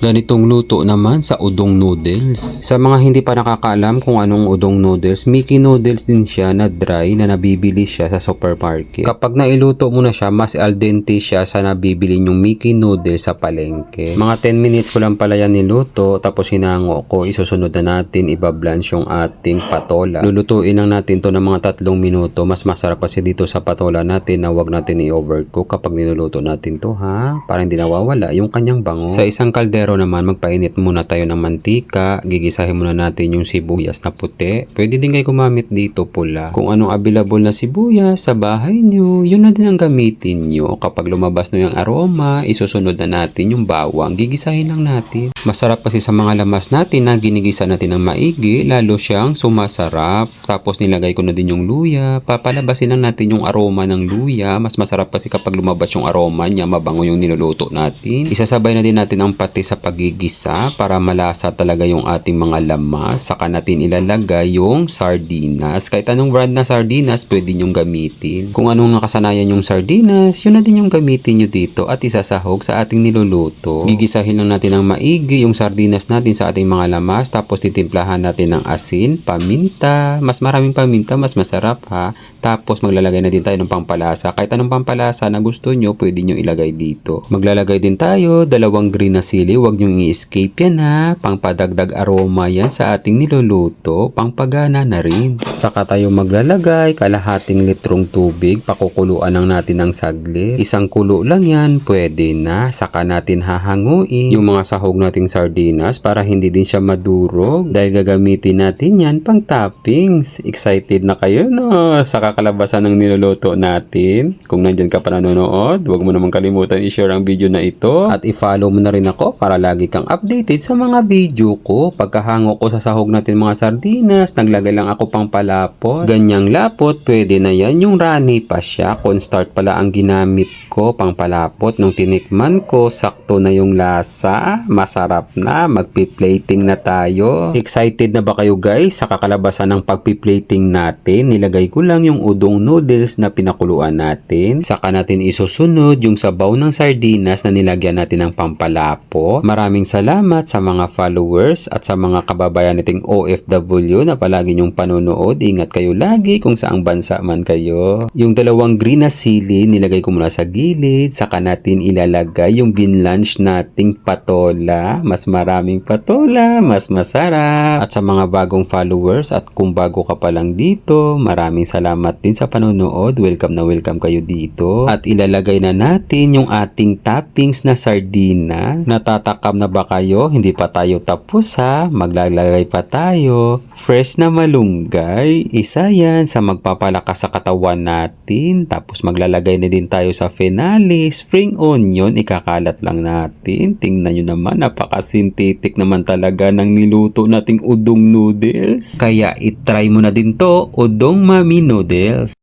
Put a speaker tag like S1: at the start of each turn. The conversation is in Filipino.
S1: Ganitong luto naman sa udong noodles. Sa mga hindi pa nakakaalam kung anong udong noodles, Mickey noodles din siya na dry na nabibili siya sa supermarket. Kapag nailuto mo na siya, mas al dente siya sa nabibili yung Mickey noodles sa palengke. Mga 10 minutes ko lang pala yan niluto, tapos hinango ko. Isusunod na natin, ibablanch yung ating patola. Lulutuin lang natin to ng mga 3 minuto. Mas masarap kasi dito sa patola natin na wag natin i-overcook kapag niluluto natin to, ha? Para hindi nawawala yung kanyang bango. Sa isang kaldero naman, magpainit muna tayo ng mantika. Gigisahin muna natin yung sibuyas na puti. Pwede din kayo gumamit dito pula. Kung anong available na sibuyas sa bahay nyo, yun na din ang gamitin nyo. Kapag lumabas na yung aroma, isusunod na natin yung bawang. Gigisahin lang natin. Masarap kasi sa mga lamas natin na ginigisa natin ng maigi, lalo siyang sumasarap. Tapos nilagay ko na din yung luya. Papalabasin lang natin yung aroma ng luya. Mas masarap kasi kapag lumabas yung aroma niya, mabango yung niluluto natin. Isasabay na din natin ang pati sa pagigisa para malasa talaga yung ating mga lamas. Saka natin ilalagay yung sardinas. Kahit anong brand na sardinas, pwede nyong gamitin. Kung anong nakasanayan yung sardinas, yun na din yung gamitin nyo dito at isasahog sa ating niluluto. Gigisahin lang natin ng maigi yung sardinas natin sa ating mga lamas. Tapos titimplahan natin ng asin, paminta. Mas maraming paminta, mas masarap, ha. Tapos maglalagay na din tayo ng pampalasa. Kahit anong pampalasa na gusto nyo, pwede nyo ilagay dito. Maglalagay din tayo 2 green na sili. Huwag nyo i-escape yan, ha. Pangpadagdag aroma yan sa ating niluluto. Pangpagana na rin. Saka tayo maglalagay kalahating litrong tubig. Pakukuluan lang natin ng saglit. Isang kulo lang yan, pwede na. Saka natin hahanguin yung mga sahog nating sardinas para hindi din siya madurog. Dahil gagamitin natin yan pang toppings. Excited na kayo, no? Sa kakalabasan ng niluluto natin. Kung nandyan ka pa nanonood, huwag mo naman kalimutan i-share ang video na ito. At i-follow mo na rin ako para lagi kang updated sa mga video ko. Pagkahango ko sa sahog natin mga sardinas, naglagay lang ako pang palapot. Ganyang lapot, pwede na yan. Yung runny pa siya. Cornstarch pala ang ginamit ko pang palapot. Nung tinikman ko, sakto na yung lasa. Masarap na. Magpi-plating na tayo. Excited na ba kayo guys sa kakalabasan ng pagpi-plating natin? Nilagay ko lang yung udong noodles na pinakuluan natin. Saka natin isusunod yung sabaw ng sardinas na nilagyan natin ng pampalapot. Maraming salamat sa mga followers at sa mga kababayan nating OFW na palagi nyong panonood. Ingat kayo lagi kung saang bansa man kayo. Yung 2 green na sili, nilagay ko muna sa gilid. Saka natin ilalagay yung binlanch nating patola. Mas maraming patola, mas masarap. At sa mga bagong followers at kung bago ka pa lang dito, maraming salamat din sa panonood. Welcome na welcome kayo dito. At ilalagay na natin yung ating toppings na sardinas. Natatakam na ba kayo? Hindi pa tayo tapos, ha. Maglalagay pa tayo. Fresh na malunggay. Isa yan sa magpapalakas sa katawan natin. Tapos maglalagay na din tayo sa finale. Spring onion. Ikakalat lang natin. Tingnan nyo naman. Napaka-synthetic naman talaga ng niluto nating udong noodles. Kaya itry mo na din to, udong mami noodles.